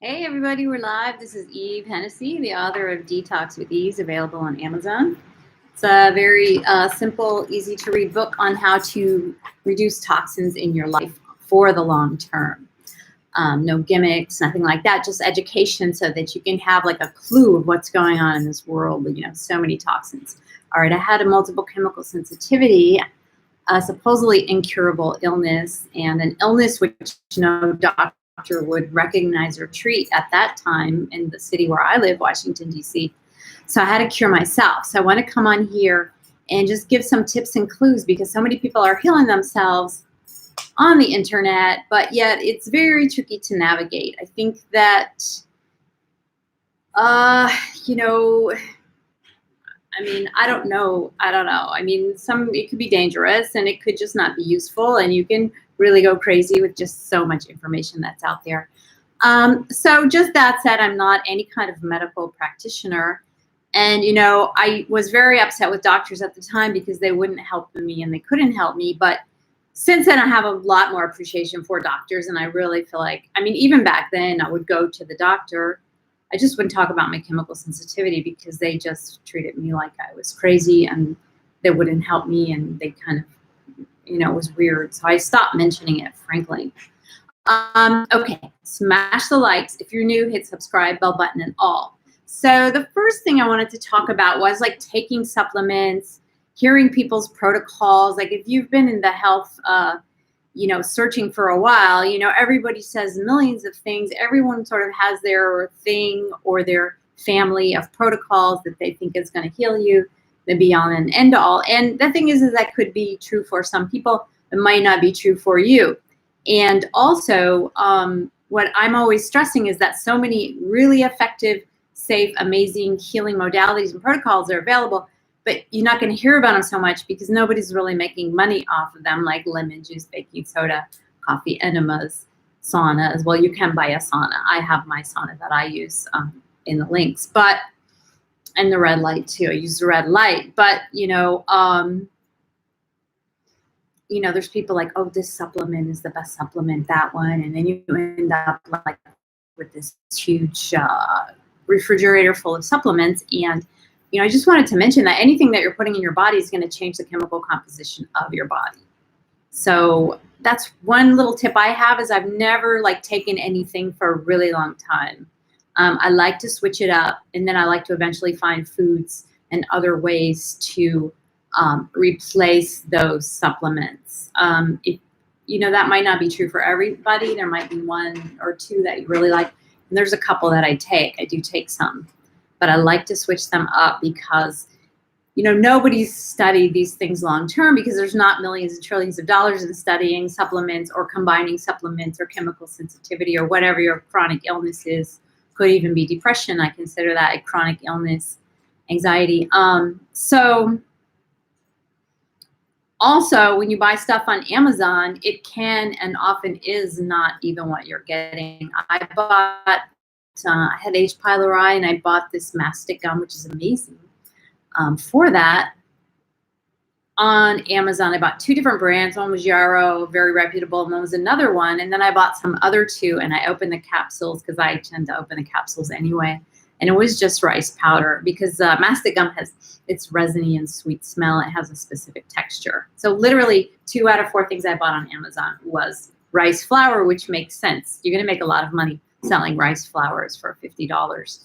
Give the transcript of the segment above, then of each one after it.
Hey everybody, we're live. This is Eve Hennessy, the author of Detox with Ease, available on Amazon. It's a very simple, easy to read book on how to reduce toxins in your life for the long term. No gimmicks, nothing like that, just education so that you can have like a clue of what's going on in this world. So many toxins. All right, I had a multiple chemical sensitivity, a supposedly incurable illness, and an illness which no doctor would recognize or treat at that time in the city where I live, Washington, D.C. So I had to cure myself. So I want to come on here and just give some tips and clues because so many people are healing themselves on the internet, but yet it's very tricky to navigate. I think that, I don't know. It could be dangerous and it could just not be useful, and you can really go crazy with just so much information that's out there. So just that said, I'm not any kind of medical practitioner. And, I was very upset with doctors at the time because they wouldn't help me and they couldn't help me. But since then, I have a lot more appreciation for doctors. And I really feel like, even back then, I would go to the doctor. I just wouldn't talk about my chemical sensitivity because they just treated me like I was crazy and they wouldn't help me, and they kind of, it was weird. So I stopped mentioning it, frankly. Okay, smash the likes. If you're new, hit subscribe, bell button, and all. So the first thing I wanted to talk about was like taking supplements, hearing people's protocols. Like if you've been in the health, searching for a while, everybody says millions of things. Everyone sort of has their thing or their family of protocols that they think is going to heal you, the be all and end all. And the thing is that could be true for some people. It might not be true for you. And also, what I'm always stressing is that so many really effective, safe, amazing healing modalities and protocols are available, but you're not going to hear about them so much because nobody's really making money off of them, like lemon juice, baking soda, coffee enemas, sauna as well. You can buy a sauna. I have my sauna that I use in the links, and the red light too. I use the red light, but there's people like, oh, this supplement is the best supplement, that one, and then you end up like with this huge refrigerator full of supplements. And I just wanted to mention that anything that you're putting in your body is going to change the chemical composition of your body. So that's one little tip I have, is I've never taken anything for a really long time. I like to switch it up, and then I like to eventually find foods and other ways to replace those supplements. That might not be true for everybody. There might be one or two that you really like, and there's a couple that I take. I do take some, but I like to switch them up because nobody's studied these things long term, because there's not millions and trillions of dollars in studying supplements or combining supplements or chemical sensitivity or whatever your chronic illness is. Could even be depression. I consider that a chronic illness, anxiety. So also, when you buy stuff on Amazon, it can and often is not even what you're getting. I had H. pylori, and I bought this mastic gum, which is amazing, for that on Amazon. I bought two different brands. One was Yarrow, very reputable, and one was another one. And then I bought some other two, and I opened the capsules because I tend to open the capsules anyway. And it was just rice powder, because mastic gum has its resiny and sweet smell. It has a specific texture. So literally 2 out of 4 things I bought on Amazon was rice flour, which makes sense. You're going to make a lot of money selling rice flours for $50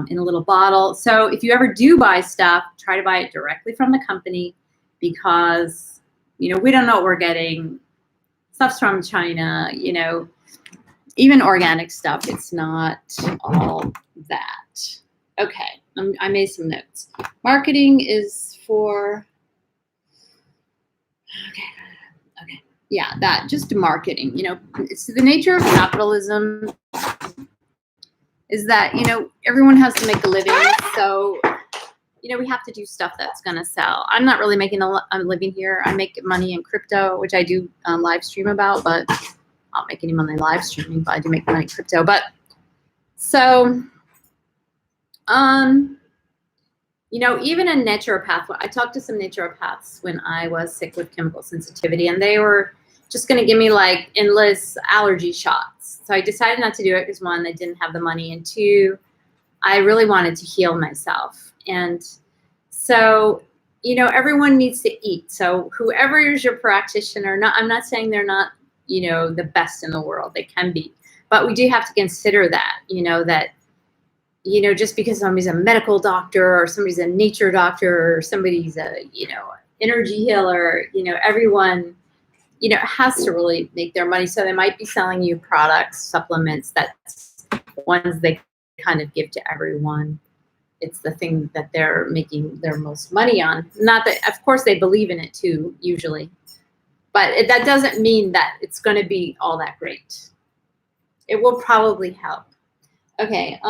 in a little bottle. So if you ever do buy stuff, try to buy it directly from the company, because, we don't know what we're getting. Stuff's from China, even organic stuff. It's not all that. Okay, I made some notes. Marketing is for, okay. Yeah, that, just marketing. It's the nature of capitalism is that, everyone has to make a living. So, we have to do stuff that's going to sell. I'm not really making a living here. I make money in crypto, which I do live stream about, but I don't make any money live streaming, but I do make money in crypto. But so, even a naturopath, I talked to some naturopaths when I was sick with chemical sensitivity, and they were just going to give me endless allergy shots. So I decided not to do it because, one, I didn't have the money, and two, I really wanted to heal myself. And so, everyone needs to eat. So whoever is your practitioner, I'm not saying they're not, the best in the world. They can be. But we do have to consider that, that, just because somebody's a medical doctor or somebody's a nature doctor or somebody's a, energy healer, everyone, has to really make their money. So they might be selling you products, supplements, that's ones they kind of give to everyone. It's the thing that they're making their most money on. Not that, of course, they believe in it too, usually. But that doesn't mean that it's going to be all that great. It will probably help. Okay.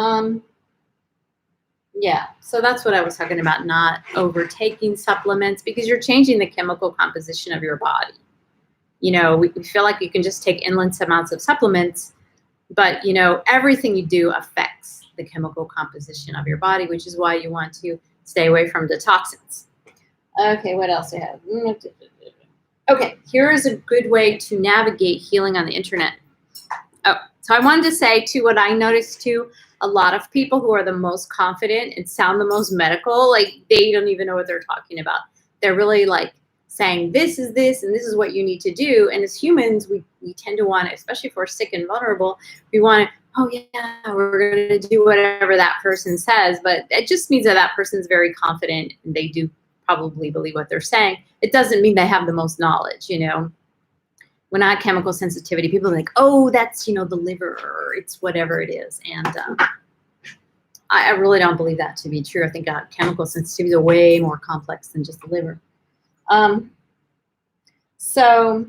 Yeah, so that's what I was talking about, not overtaking supplements, because you're changing the chemical composition of your body. We feel like you can just take endless amounts of supplements, but, everything you do affects the chemical composition of your body, which is why you want to stay away from the toxins. Okay, what else I have? Okay, here is a good way to navigate healing on the internet. Oh, so I wanted to say, too, what I noticed, too, a lot of people who are the most confident and sound the most medical, like, they don't even know what they're talking about. They're really, like, saying this is this and this is what you need to do. And as humans, we tend to want to, especially if we're sick and vulnerable, we want to, oh, yeah, we're going to do whatever that person says. But it just means that person's very confident and they do probably believe what they're saying. It doesn't mean they have the most knowledge, When I have chemical sensitivity, people are like, oh, that's, the liver, or it's whatever it is. And I really don't believe that to be true. I think chemical sensitivity is way more complex than just the liver. So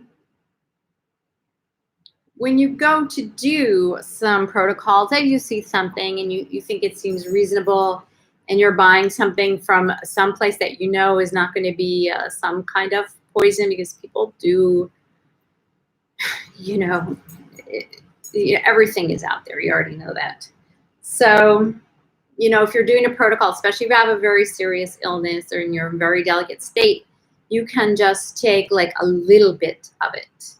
when you go to do some protocols, if you see something and you think it seems reasonable and you're buying something from some place that is not going to be some kind of poison, because people do, everything is out there. You already know that. So, if you're doing a protocol, especially if you have a very serious illness or you're in a very delicate state, you can just take like a little bit of it.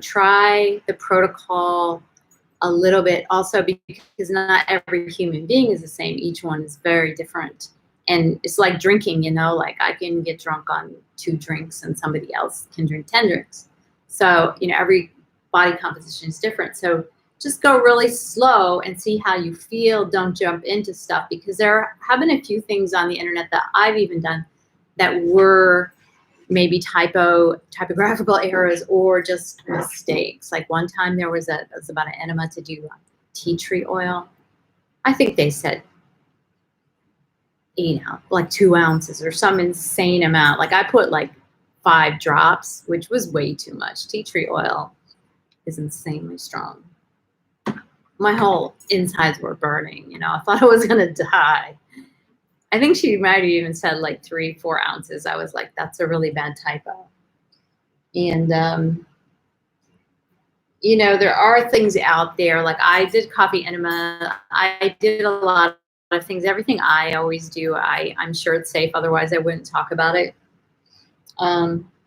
Try the protocol a little bit also, because not every human being is the same. Each one is very different. And it's like drinking, like I can get drunk on 2 drinks and somebody else can drink 10 drinks. So, every body composition is different. So just go really slow and see how you feel. Don't jump into stuff, because there have been a few things on the internet that I've even done that were maybe typographical errors or just mistakes. Like one time it was about an enema to do tea tree oil. I think they said, like 2 ounces or some insane amount. Like I put like 5 drops, which was way too much. Tea tree oil is insanely strong. My whole insides were burning, I thought I was gonna die. I think she might have even said like 3-4 ounces. I was like, that's a really bad typo. And, there are things out there. Like I did coffee enema. I did a lot of things. Everything I always do, I'm sure it's safe. Otherwise, I wouldn't talk about it.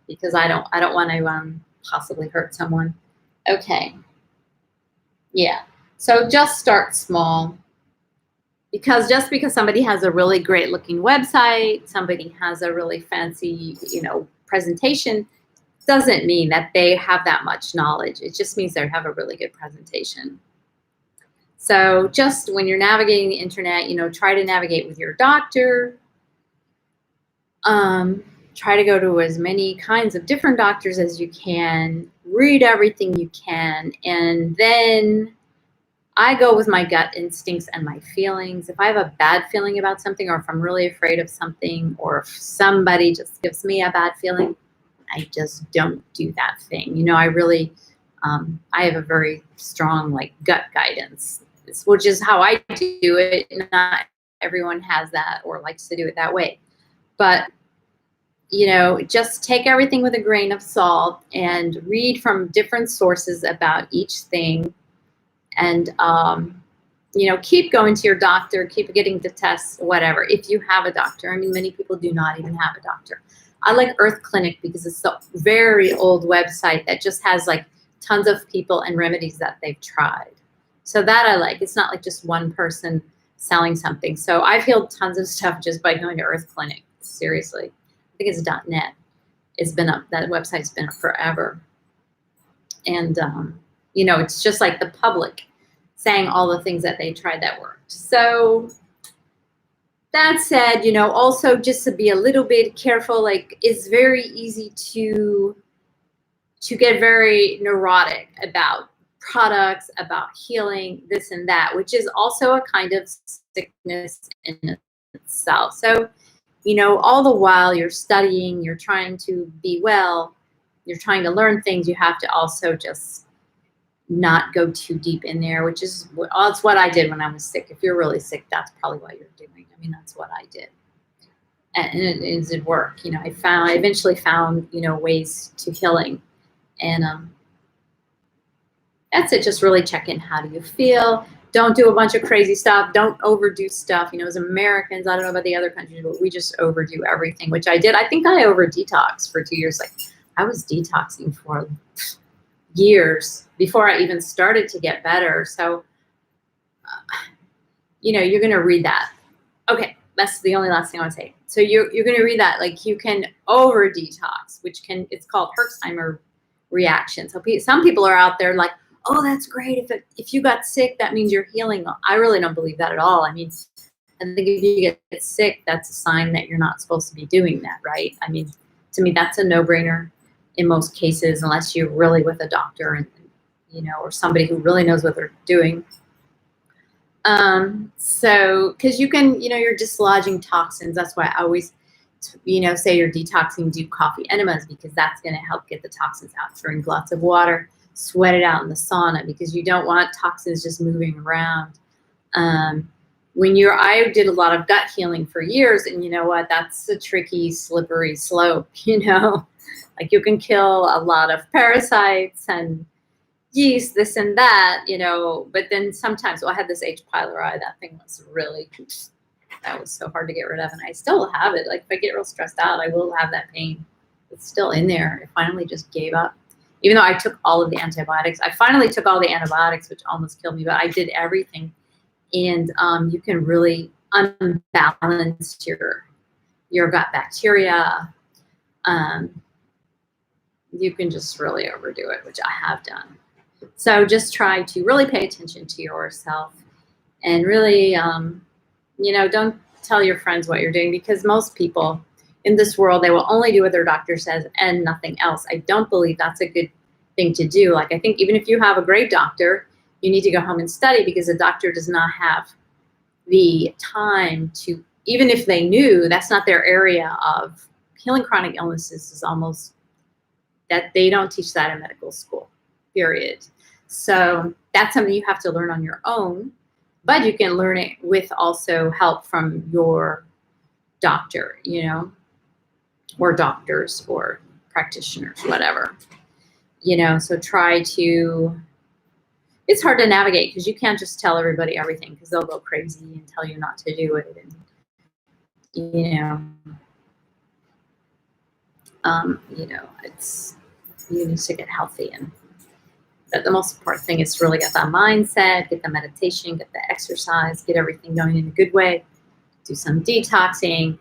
Because I don't want to possibly hurt someone. Okay. Yeah. So just start small. Because just because somebody has a really great looking website, somebody has a really fancy, presentation, doesn't mean that they have that much knowledge. It just means they have a really good presentation. So just when you're navigating the internet, try to navigate with your doctor. Try to go to as many kinds of different doctors as you can. Read everything you can. And then I go with my gut instincts and my feelings. If I have a bad feeling about something, or if I'm really afraid of something, or if somebody just gives me a bad feeling, I just don't do that thing. I really, I have a very strong gut guidance, which is how I do it. Not everyone has that or likes to do it that way. But, just take everything with a grain of salt and read from different sources about each thing. And, keep going to your doctor, keep getting the tests, whatever, if you have a doctor. I mean, many people do not even have a doctor. I like Earth Clinic because it's a very old website that just has tons of people and remedies that they've tried. So that I like. It's not like just one person selling something. So I've healed tons of stuff just by going to Earth Clinic. Seriously. I think it's .net. It's been up. That website's been up forever. And, it's just like the public saying all the things that they tried that worked. So that said, also just to be a little bit careful, like it's very easy to get very neurotic about products, about healing, this and that, which is also a kind of sickness in itself. So, all the while you're studying, you're trying to be well, you're trying to learn things, you have to also just not go too deep in there, which is that's what I did when I was sick. If you're really sick, that's probably what you're doing. I mean, that's what I did. And it did work. I eventually found, ways to healing. And that's it. Just really check in. How do you feel? Don't do a bunch of crazy stuff. Don't overdo stuff. As Americans, I don't know about the other countries, but we just overdo everything, which I did. I think I over detoxed for 2 years. Like I was detoxing for years before I even started to get better. So, you're going to read that. Okay. That's the only last thing I want to say. So you're going to read that. Like you can over detox, it's called Herxheimer reaction. So some people are out there like, oh, that's great. If you got sick, that means you're healing. I really don't believe that at all. I mean, I think if you get sick, that's a sign that you're not supposed to be doing that, right? I mean, to me, that's a no-brainer in most cases, unless you're really with a doctor and, or somebody who really knows what they're doing. So, cause you can, you're dislodging toxins. That's why I always, say you're detoxing, do coffee enemas, because that's going to help get the toxins out. Drink lots of water, sweat it out in the sauna, because you don't want toxins just moving around. I did a lot of gut healing for years, and you know what, that's a tricky, slippery slope, like you can kill a lot of parasites and yeast, this and that, but then sometimes, I had this H. pylori, that thing was really, that was so hard to get rid of, and I still have it. Like if I get real stressed out, I will have that pain. It's still in there. I finally just gave up. Even though I took all of the antibiotics, I finally took all the antibiotics, which almost killed me, but I did everything. And you can really unbalance your gut bacteria. You can just really overdo it, which I have done. So just try to really pay attention to yourself and really, don't tell your friends what you're doing, because most people in this world, they will only do what their doctor says and nothing else. I don't believe that's a good thing to do. Like, I think even if you have a great doctor, you need to go home and study, because a doctor does not have the time to, even if they knew, that's not their area of healing chronic illnesses, is almost that they don't teach that in medical school, period. So that's something you have to learn on your own, but you can learn it with also help from your doctor, or doctors or practitioners, whatever, so try to, it's hard to navigate because you can't just tell everybody everything, because they'll go crazy and tell you not to do it. And, it's, you need to get healthy. And but the most important thing is to really get that mindset, get the meditation, get the exercise, get everything going in a good way, do some detoxing,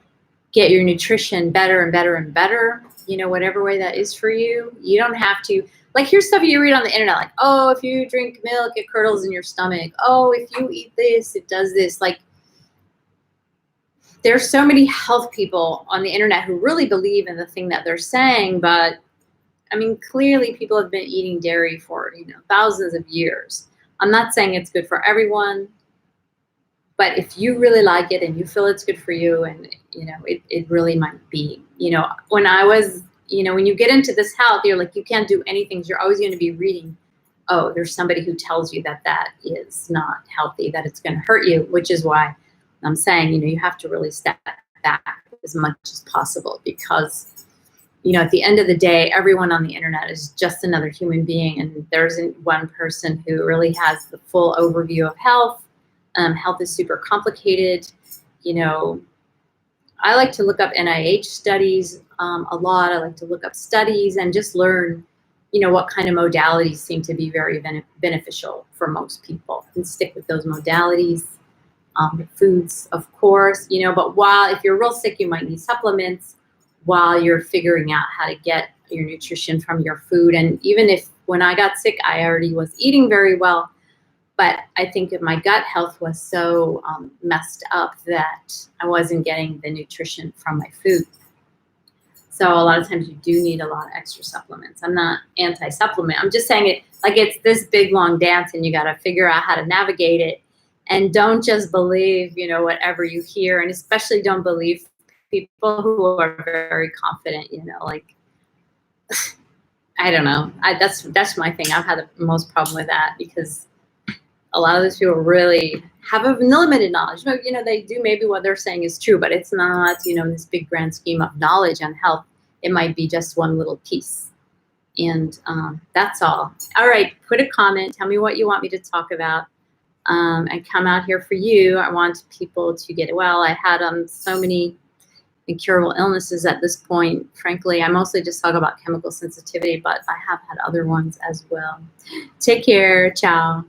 get your nutrition better and better and better, whatever way that is for you. You don't have to, like, here's stuff you read on the internet, like, oh, if you drink milk, it curdles in your stomach. Oh, if you eat this, it does this. Like, there's so many health people on the internet who really believe in the thing that they're saying, but I mean, clearly people have been eating dairy for, thousands of years. I'm not saying it's good for everyone, but if you really like it and you feel it's good for you, and, it really might be, when I was, when you get into this health, you're like, you can't do anything. You're always going to be reading, oh, there's somebody who tells you that that is not healthy, that it's going to hurt you, which is why I'm saying, you have to really step back as much as possible, because at the end of the day, everyone on the internet is just another human being, and there isn't one person who really has the full overview of health. Health is super complicated. I like to look up NIH studies a lot. I like to look up studies and just learn, what kind of modalities seem to be very beneficial for most people, and stick with those modalities. Foods, of course, but if you're real sick, you might need supplements while you're figuring out how to get your nutrition from your food. And even if when I got sick, I already was eating very well, but I think that my gut health was so messed up that I wasn't getting the nutrition from my food. So a lot of times you do need a lot of extra supplements. I'm not anti-supplement. I'm just saying it like it's this big, long dance, and you got to figure out how to navigate it. And don't just believe, whatever you hear, and especially don't believe people who are very confident, like, I don't know. That's my thing. I've had the most problem with that, because a lot of those people really have a limited knowledge. They do, maybe what they're saying is true, but it's not, in this big grand scheme of knowledge on health. It might be just one little piece. And that's all. All right, put a comment. Tell me what you want me to talk about. And come out here for you. I want people to get well. I had so many incurable illnesses at this point. Frankly, I mostly just talk about chemical sensitivity, but I have had other ones as well. Take care. Ciao.